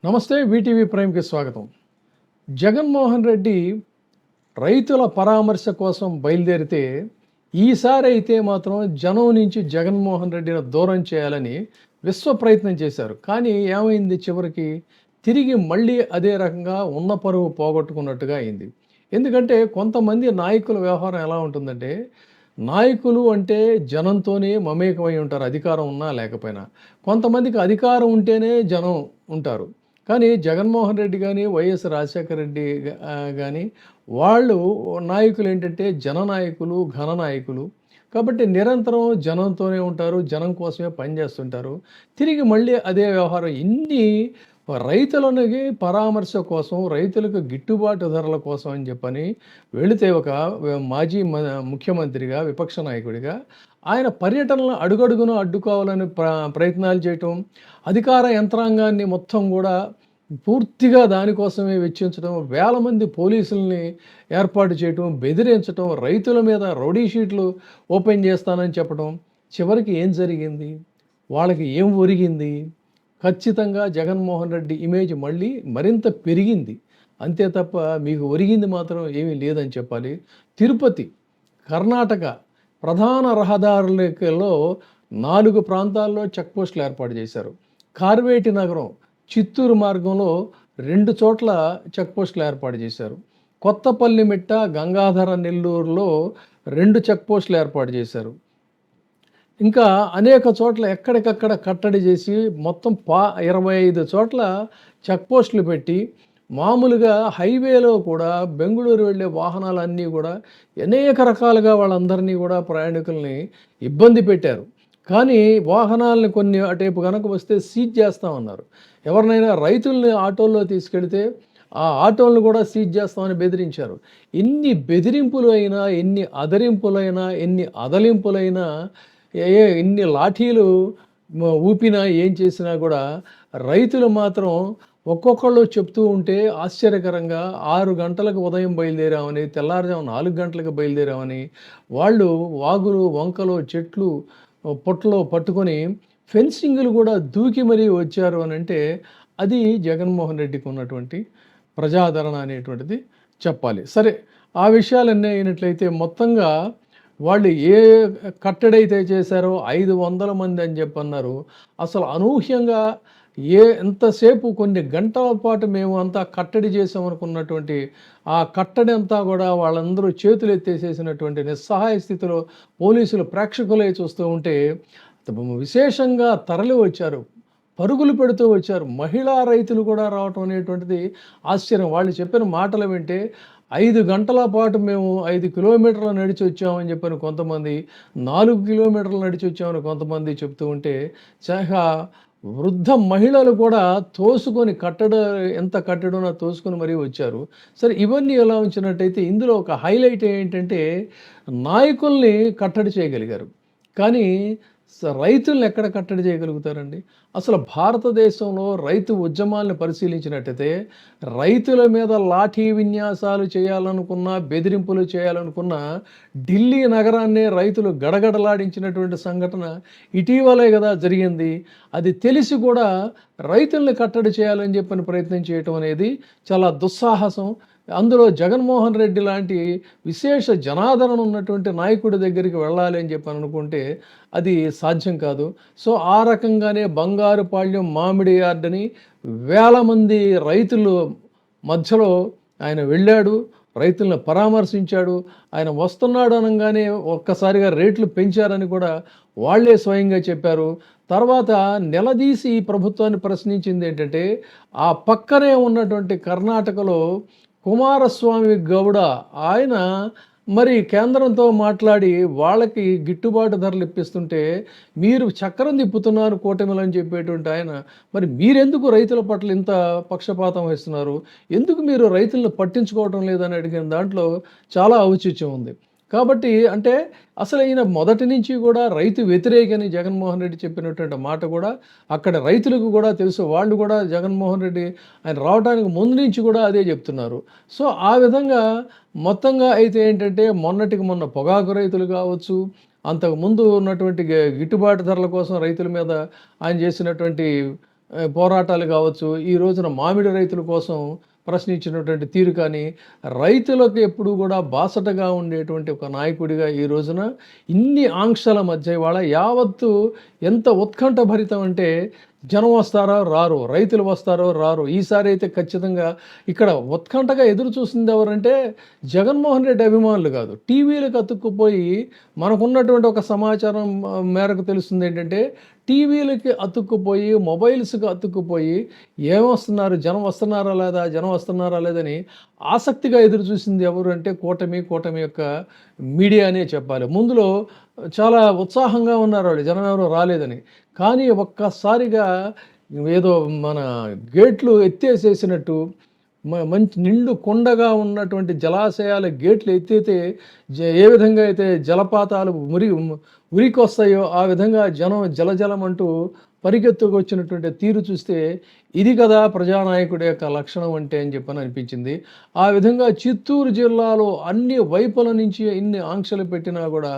నమస్తే. వీటీవీ ప్రైమ్కి స్వాగతం. జగన్మోహన్ రెడ్డి రైతుల పరామర్శ కోసం బయలుదేరితే ఈసారి అయితే మాత్రం జనం నుంచి జగన్మోహన్ రెడ్డిని దూరం చేయాలని విశ్వ ప్రయత్నం చేశారు. కానీ ఏమైంది చివరికి? తిరిగి మళ్ళీ అదే రకంగా ఉన్న పరువు పోగొట్టుకున్నట్టుగా అయింది. ఎందుకంటే కొంతమంది నాయకుల వ్యవహారం ఎలా ఉంటుందంటే, నాయకులు అంటే జనంతోనే మమేకమై ఉంటారు, అధికారం ఉన్నా లేకపోయినా. కొంతమందికి అధికారం ఉంటేనే జనం ఉంటారు. కానీ జగన్మోహన్ రెడ్డి కానీ, వైఎస్ రాజశేఖర రెడ్డి కానీ వాళ్ళు నాయకులు ఏంటంటే జననాయకులు, ఘన నాయకులు. కాబట్టి నిరంతరం జనంతోనే ఉంటారు, జనం కోసమే పనిచేస్తుంటారు. తిరిగి మళ్ళీ అదే వ్యవహారం. రైతులకి పరామర్శ కోసం, రైతులకు గిట్టుబాటు ధరల కోసం అని చెప్పని వెళితే ఒక మాజీ ముఖ్యమంత్రిగా, విపక్ష నాయకుడిగా ఆయన పర్యటనలు అడుగడుగున అడ్డుకోవాలని ప్రయత్నాలు చేయటం, అధికార యంత్రాంగాన్ని మొత్తం కూడా పూర్తిగా దానికోసమే వెచ్చించడం, వేల మంది పోలీసుల్ని ఏర్పాటు చేయటం, బెదిరించటం, రైతుల మీద రౌడీ షీట్లు ఓపెన్ చేస్తానని చెప్పడం. చివరికి ఏం జరిగింది? వాళ్ళకి ఏం ఒరిగింది? ఖచ్చితంగా జగన్మోహన్ రెడ్డి ఇమేజ్ మళ్ళీ మరింత పెరిగింది. అంతే తప్ప మీకు ఒరిగింది మాత్రం ఏమీ లేదని చెప్పాలి. తిరుపతి, కర్ణాటక ప్రధాన రహదారులలో 4 ప్రాంతాల్లో చెక్పోస్టులు ఏర్పాటు చేశారు. కార్వేటి నగరం, చిత్తూరు మార్గంలో 2 చోట్ల చెక్పోస్టులు ఏర్పాటు చేశారు. కొత్తపల్లిమిట్ట, గంగాధర నెల్లూరులో 2 చెక్పోస్టులు ఏర్పాటు చేశారు. ఇంకా అనేక చోట్ల ఎక్కడికక్కడ కట్టడి చేసి మొత్తం 25 చోట్ల చెక్పోస్టులు పెట్టి, మామూలుగా హైవేలో కూడా బెంగళూరు వెళ్ళే వాహనాలన్నీ కూడా అనేక రకాలుగా వాళ్ళందరినీ కూడా ప్రయాణికుల్ని ఇబ్బంది పెట్టారు. కానీ వాహనాలని కొన్ని అటువైపు కనుక వస్తే సీజ్ చేస్తామన్నారు. ఎవరినైనా రైతుల్ని ఆటోల్లో తీసుకెళ్తే ఆ ఆటోలను కూడా సీజ్ చేస్తామని బెదిరించారు. ఎన్ని బెదిరింపులు అయినా, ఎన్ని అదరింపులైనా, ఎన్ని అదలింపులైనా, ఎన్ని లాఠీలు ఊపినా, ఏం చేసినా కూడా రైతులు మాత్రం ఒక్కొక్కళ్ళు చెప్తూ ఉంటే ఆశ్చర్యకరంగా 6 గంటలకు ఉదయం బయలుదేరామని, తెల్లారుజాము 4 గంటలకు బయలుదేరామని, వాళ్ళు వాగులు, వంకలు, చెట్లు, పొట్టలో పట్టుకొని ఫెన్సింగ్లు కూడా దూకి మరీ వచ్చారు అని అంటే అది జగన్మోహన్ రెడ్డికి ఉన్నటువంటి ప్రజాదరణ అనేటువంటిది చెప్పాలి. సరే, ఆ విషయాలన్నీ అయినట్లయితే మొత్తంగా వాళ్ళు ఏ కట్టడైతే చేశారో 500 మంది అని చెప్పన్నారు. అసలు అనూహ్యంగా ఎంతసేపు కొన్ని గంటల పాటు మేము అంతా కట్టడి చేసామనుకున్నటువంటి ఆ కట్టడి అంతా కూడా వాళ్ళందరూ చేతులు ఎత్తేసేసినటువంటి నిస్సహాయ స్థితిలో పోలీసులు ప్రేక్షకులే చూస్తూ ఉంటే విశేషంగా తరలి వచ్చారు, పరుగులు పెడుతూ వచ్చారు. మహిళా రైతులు కూడా రావటం అనేటువంటిది ఆశ్చర్యం. వాళ్ళు చెప్పిన మాటలు వింటే 5 గంటల పాటు మేము 5 కిలోమీటర్లు నడిచి వచ్చామని చెప్పని కొంతమంది, 4 కిలోమీటర్లు నడిచి వచ్చామని కొంతమంది చెప్తూ ఉంటే, చాలా వృద్ధ మహిళలు కూడా తోసుకొని ఎంత కట్టడునా తోసుకొని మరీ వచ్చారు. సరే, ఇవన్నీ ఎలా ఉంచినట్టయితే ఇందులో ఒక హైలైట్ ఏంటంటే నాయకుల్ని కట్టడి చేయగలిగారు. కానీ రైతులను ఎక్కడ కట్టడి చేయగలుగుతారండి? అసలు భారతదేశంలో రైతు ఉద్యమాలను పరిశీలించినట్టయితే రైతుల మీద లాఠీ విన్యాసాలు చేయాలనుకున్నా, బెదిరింపులు చేయాలనుకున్నా ఢిల్లీ నగరాన్నే రైతులు గడగడలాడించినటువంటి సంఘటన ఇటీవలే కదా జరిగింది. అది తెలిసి కూడా రైతుల్ని కట్టడి చేయాలని చెప్పని ప్రయత్నం చేయటం అనేది చాలా దుస్సాహసం. అందులో జగన్మోహన్ రెడ్డి లాంటి విశేష జనాదరణ ఉన్నటువంటి నాయకుడి దగ్గరికి వెళ్ళాలి అని చెప్పని అనుకుంటే అది సాధ్యం కాదు. సో ఆ రకంగానే బంగారుపాళ్యం మామిడి యార్డని వేల మంది రైతులు మధ్యలో ఆయన వెళ్ళాడు, రైతులను పరామర్శించాడు. ఆయన వస్తున్నాడు అనగానే ఒక్కసారిగా రేట్లు పెంచారని కూడా వాళ్లే స్వయంగా చెప్పారు. తర్వాత నిలదీసి ఈ ప్రభుత్వాన్ని ప్రశ్నించింది ఏంటంటే, ఆ పక్కనే ఉన్నటువంటి కర్ణాటకలో కుమారస్వామి గౌడ ఆయన మరి కేంద్రంతో మాట్లాడి వాళ్ళకి గిట్టుబాటు ధరలు ఇప్పిస్తుంటే మీరు చక్రం తిప్పుతున్నారు కూటమిలు అని చెప్పేటువంటి ఆయన, మరి మీరెందుకు రైతుల పట్ల ఇంత పక్షపాతం వహిస్తున్నారు, ఎందుకు మీరు రైతులను పట్టించుకోవటం లేదని అడిగిన దాంట్లో చాలా ఔచిత్యం ఉంది. కాబట్టి అంటే అసలు ఈయన మొదటి నుంచి కూడా రైతు వ్యతిరేకని జగన్మోహన్ రెడ్డి చెప్పినటువంటి మాట కూడా అక్కడ రైతులకు కూడా తెలుసు. వాళ్ళు కూడా జగన్మోహన్ రెడ్డి ఆయన రావడానికి ముందు నుంచి కూడా అదే చెప్తున్నారు. సో ఆ విధంగా మొత్తంగా అయితే ఏంటంటే మొన్నటికి మొన్న పొగాకు రైతులు కావచ్చు, అంతకుముందు ఉన్నటువంటి గిట్టుబాటు ధరల కోసం రైతుల మీద ఆయన చేసినటువంటి పోరాటాలు కావచ్చు, ఈ రోజున మామిడి రైతుల కోసం ప్రశ్నించినటువంటి తీరు కానీ, రైతులకు ఎప్పుడూ కూడా బాసటగా ఉండేటువంటి ఒక నాయకుడిగా ఈ రోజున ఇన్ని ఆంక్షల మధ్య ఇవాళ యావత్తు ఎంత ఉత్కంఠభరితం అంటే జనం వస్తారో రారు, రైతులు వస్తారో రారు. ఈసారి అయితే ఖచ్చితంగా ఇక్కడ ఉత్కంఠగా ఎదురు చూస్తుంది ఎవరంటే జగన్మోహన్ రెడ్డి అభిమానులు కాదు, టీవీలకు అతుక్కుపోయి మనకున్నటువంటి ఒక సమాచారం మేరకు తెలుస్తుంది ఏంటంటే టీవీలకి అతుక్కుపోయి మొబైల్స్కి అతుక్కుపోయి ఏమొస్తున్నారు, జనం వస్తున్నారా లేదా, జనం వస్తున్నారా లేదని ఆసక్తిగా ఎదురు చూసింది ఎవరు అంటే కూటమి యొక్క మీడియానే చెప్పాలి. ముందులో చాలా ఉత్సాహంగా ఉన్నారు వాళ్ళు, జనం ఎవరు రాలేదని. కానీ ఒక్కసారిగా ఏదో మన గేట్లు ఎత్తేసేసినట్టు మంచి నిండు కొండగా ఉన్నటువంటి జలాశయాల గేట్లు ఎత్తితే ఏ విధంగా అయితే జలపాతాలు ఉరికొస్తాయో ఆ విధంగా జనం జలజలం అంటూ పరిగెత్తుకొచ్చినటువంటి తీరు చూస్తే ఇది కదా ప్రజానాయకుడి యొక్క లక్షణం అంటే అని చెప్పని అనిపించింది. ఆ విధంగా చిత్తూరు జిల్లాలో అన్ని వైపుల నుంచి ఎన్ని ఆంక్షలు పెట్టినా కూడా,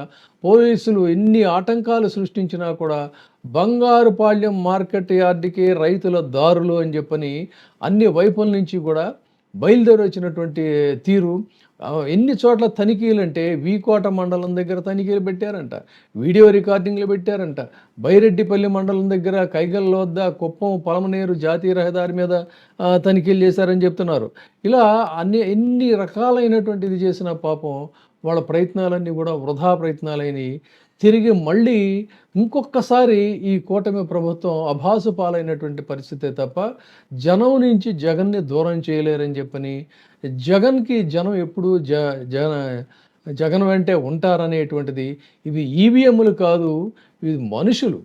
పోలీసులు ఎన్ని ఆటంకాలు సృష్టించినా కూడా బంగారుపాళ్యం మార్కెట్ యార్డుకి రైతుల దారులు అని చెప్పని అన్ని వైపుల నుంచి కూడా బయలుదేరి వచ్చినటువంటి తీరు. ఎన్ని చోట్ల తనిఖీలు అంటే వీకోట మండలం దగ్గర తనిఖీలు పెట్టారంట, వీడియో రికార్డింగ్లు పెట్టారంట, బైరెడ్డిపల్లి మండలం దగ్గర కైగల్ల వద్ద కుప్పం పలమనేరు జాతీయ రహదారి మీద తనిఖీలు చేశారని చెప్తున్నారు. ఇలా ఎన్ని రకాలైనటువంటిది చేసిన పాపం వాళ్ళ ప్రయత్నాలన్నీ కూడా వృధా ప్రయత్నాలైనవి. తిరిగి మళ్ళీ ఇంకొకసారి ఈ కూటమి ప్రభుత్వం అభాసు పాలైనటువంటి పరిస్థితే తప్ప జనం నుంచి జగన్ని దూరం చేయలేరని చెప్పని, జగన్కి జనం ఎప్పుడూ జగన్ వెంటే ఉంటారనేటువంటిది. ఇవి ఈవీఎంలు కాదు, ఇవి మనుషులు.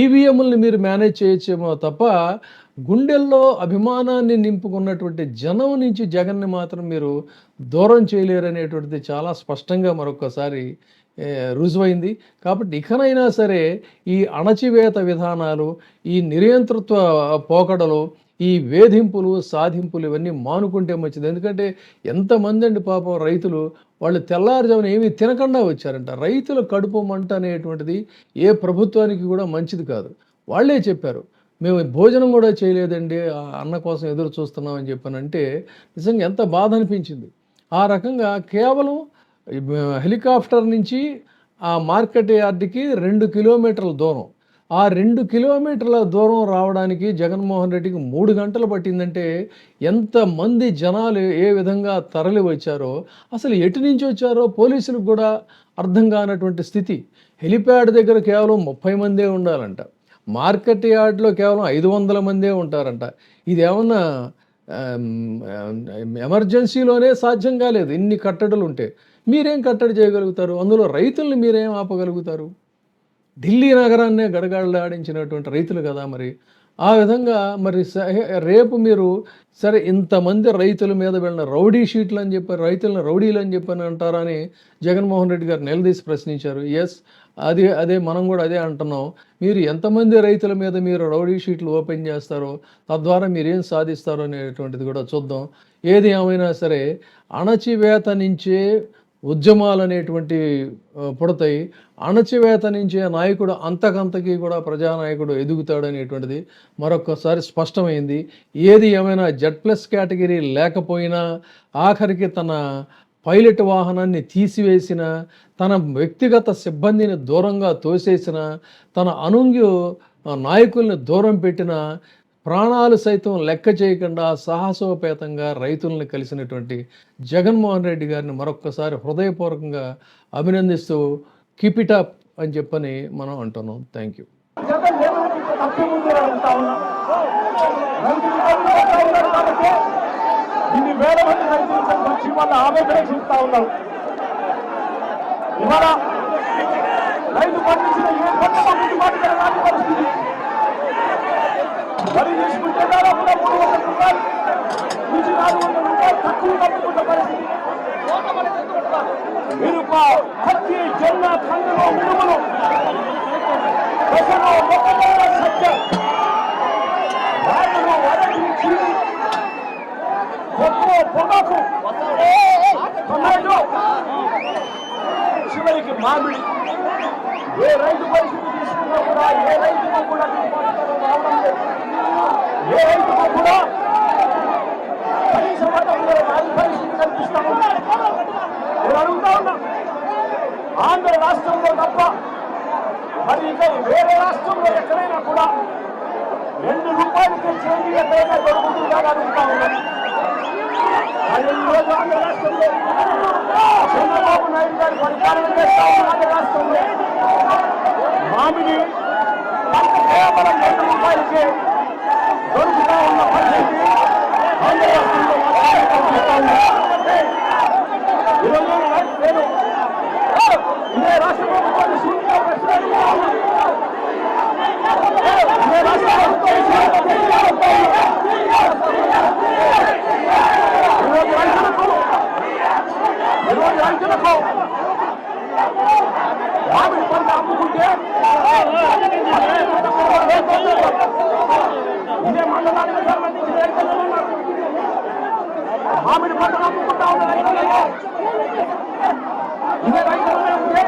ఈవీఎంలను మీరు మేనేజ్ చేయొచ్చేమో తప్ప గుండెల్లో అభిమానాన్ని నింపుకున్నటువంటి జనం నుంచి జగన్ని మాత్రం మీరు దూరం చేయలేరనేటువంటిది చాలా స్పష్టంగా మరొకసారి రుజువైంది. కాబట్టి ఇకనైనా సరే ఈ అణచివేత విధానాలు, ఈ నియంతృత్వ పోకడలు, ఈ వేధింపులు సాధింపులు ఇవన్నీ మానుకుంటే మంచిది. ఎందుకంటే ఎంతమంది అండి పాపం రైతులు వాళ్ళు తెల్లారుజామున ఏమీ తినకుండా వచ్చారంట. రైతుల కడుపు మంట అనేటువంటిది ఏ ప్రభుత్వానికి కూడా మంచిది కాదు. వాళ్ళే చెప్పారు, మేము భోజనం కూడా చేయలేదండి, అన్న కోసం ఎదురు చూస్తున్నామని చెప్పానంటే నిజంగా ఎంత బాధ అనిపించింది. ఆ రకంగా కేవలం హెలికాప్టర్ నుంచి ఆ మార్కెట్ యార్డుకి 2 కిలోమీటర్ల దూరం, ఆ 2 కిలోమీటర్ల దూరం రావడానికి జగన్మోహన్ రెడ్డికి 3 గంటలు పట్టిందంటే ఎంతమంది జనాలు ఏ విధంగా తరలి వచ్చారో, అసలు ఎటు నుంచి వచ్చారో పోలీసులకు కూడా అర్థం కానటువంటి స్థితి. హెలిప్యాడ్ దగ్గర కేవలం 30 మందే ఉండాలంట, మార్కెట్ యార్డ్లో కేవలం 500 మందే ఉంటారంట. ఇది ఏమన్నా ఎమర్జెన్సీలోనే సాధ్యం కాలేదు, ఇన్ని కట్టడులు ఉంటే. మీరేం కట్టడి చేయగలుగుతారు? అందులో రైతుల్ని మీరేం ఆపగలుగుతారు? ఢిల్లీ నగరాన్నే గడగడలాడించినటువంటి రైతులు కదా మరి. ఆ విధంగా మరి రేపు మీరు సరే ఇంతమంది రైతుల మీద వెళ్ళిన రౌడీ షీట్లు అని చెప్పి, రైతులను రౌడీలు అని చెప్పని అంటారని జగన్మోహన్ రెడ్డి గారు నిలదీసి ప్రశ్నించారు. ఎస్, అదే మనం కూడా అదే అంటున్నాం. మీరు ఎంతమంది రైతుల మీద మీరు రౌడీ షీట్లు ఓపెన్ చేస్తారో, తద్వారా మీరేం సాధిస్తారో అనేటువంటిది కూడా చూద్దాం. ఏది ఏమైనా సరే అణచివేత నుంచే ఉద్యమాలు అనేటువంటి పుడతాయి. అణచివేత నుంచే నాయకుడు అంతకంతకీ కూడా ప్రజానాయకుడు ఎదుగుతాడనేటువంటిది మరొకసారి స్పష్టమైంది. ఏది ఏమైనా Z+ కేటగిరీ లేకపోయినా, ఆఖరికి తన పైలట్ వాహనాన్ని తీసివేసిన, తన వ్యక్తిగత సిబ్బందిని దూరంగా తోసేసిన, తన అనుంగు నాయకుల్ని దూరం పెట్టిన, ప్రాణాలు సైతం లెక్క చేయకుండా సాహసోపేతంగా రైతులను కలిసినటువంటి జగన్మోహన్ రెడ్డి గారిని మరొక్కసారి హృదయపూర్వకంగా అభినందిస్తూ కీప్ ఇట్ అప్ అని చెప్పని మనం అంటున్నాం. Thank you. వరి తీసుకుంటే దాదాపు 300 రూపాయలు నుంచి 400 రూపాయలు తక్కువ తప్పుకున్న పరిస్థితి. మిరప, పత్తి, జొన్న, కందులు, మినుములు, పెసలు, మొక్కజొన్న, సజ్జ, రాగులు, అరటి, చిల్లి, కొబ్బరి, పొగాకు, టొమాటో, చివరికి మామిడి. ఏ రైతు పరిస్థితి తీసుకున్నా కూడా ఏ రైతుకు కూడా రావడం లేదు. ఏ రైతుకు కూడా కనీస మద్దతు ధర పరిస్థితి కల్పిస్తా ఉన్నారు. నేను అడుగుతా ఉన్నా, ఆంధ్ర రాష్ట్రంలో తప్ప మరి ఇక వేరే రాష్ట్రంలో ఎక్కడైనా కూడా 2 రూపాయలకి చేంజ్ ఎక్కడైనా దొరుకుతుందా అని అడుగుతా ఉన్నాను. మరి ఈరోజు ఆంధ్ర రాష్ట్రంలో చంద్రబాబు నాయుడు గారి పరిపాలన చేస్తా ఉన్న ఆంధ్ర రాష్ట్రంలో మామిడి కేవలం 2 రూపాయలకి దొరుకుతా ఉన్న పరిస్థితి ఆంధ్ర రాష్ట్రంలో కనిపిస్తా ఉంది. ఈరోజు నేను ఇదే రాష్ట్ర ప్రభుత్వాన్ని సూటిగా ప్రశ్న అడుగుతా ఉన్నాను. ఇదే రాష్ట్ర ప్రభుత్వాన్ని సూటిగా ప్రశ్న అడుగుతా ఉన్నాను. ఈరోజు రైతులకు మామిడి పంట అమ్ముకుంటే ఇదే మండలానికి సంబంధించిన రైతులు ఉన్నారు. మామిడి పంటను అమ్ముకుంటా ఉన్న రైతులలో ఇదే రైతులనే ఉంటే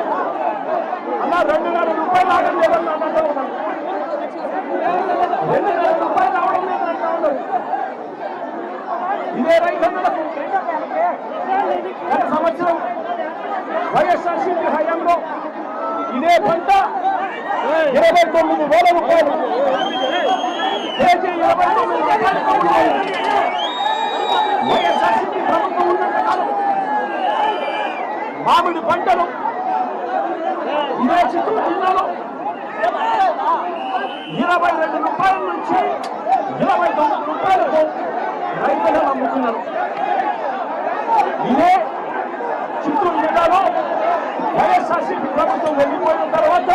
అలా 2,500 రూపాయలు ఆగం లేదని అంటూ ఉన్నారు. 2,500 రూపాయలు అవడం లేదని అంటూ ఉన్నారు. ఇదే రైతులకు గత సంవత్సరం వైఎస్ఆర్సీపీ హయాంలో ఇదే పంట 29,000 రూపాయలు, కేజీ 29 రూపాయలకు ఉండేది. వైఎస్ఆర్సీపీ ప్రభుత్వం ఉన్నంత కాలం మామిడి పంటలు ఇదే చిత్తూరు జిల్లాలో 22 రూపాయల నుంచి 29 రూపాయలకు రైతులు అమ్ముతున్నారు. ఇదే చిత్తూరు జిల్లాలో వైఎస్ఆర్సీపీ ప్రభుత్వం వెళ్ళిపోయిన తర్వాత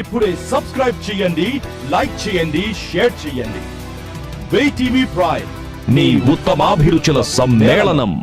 ఇప్పుడే సబ్స్క్రైబ్ చేయండి, లైక్ చేయండి, షేర్ చేయండి. వే టీవీ ప్రైమ్, మీ ఉత్తమాభిరుచుల సమ్మేళనం.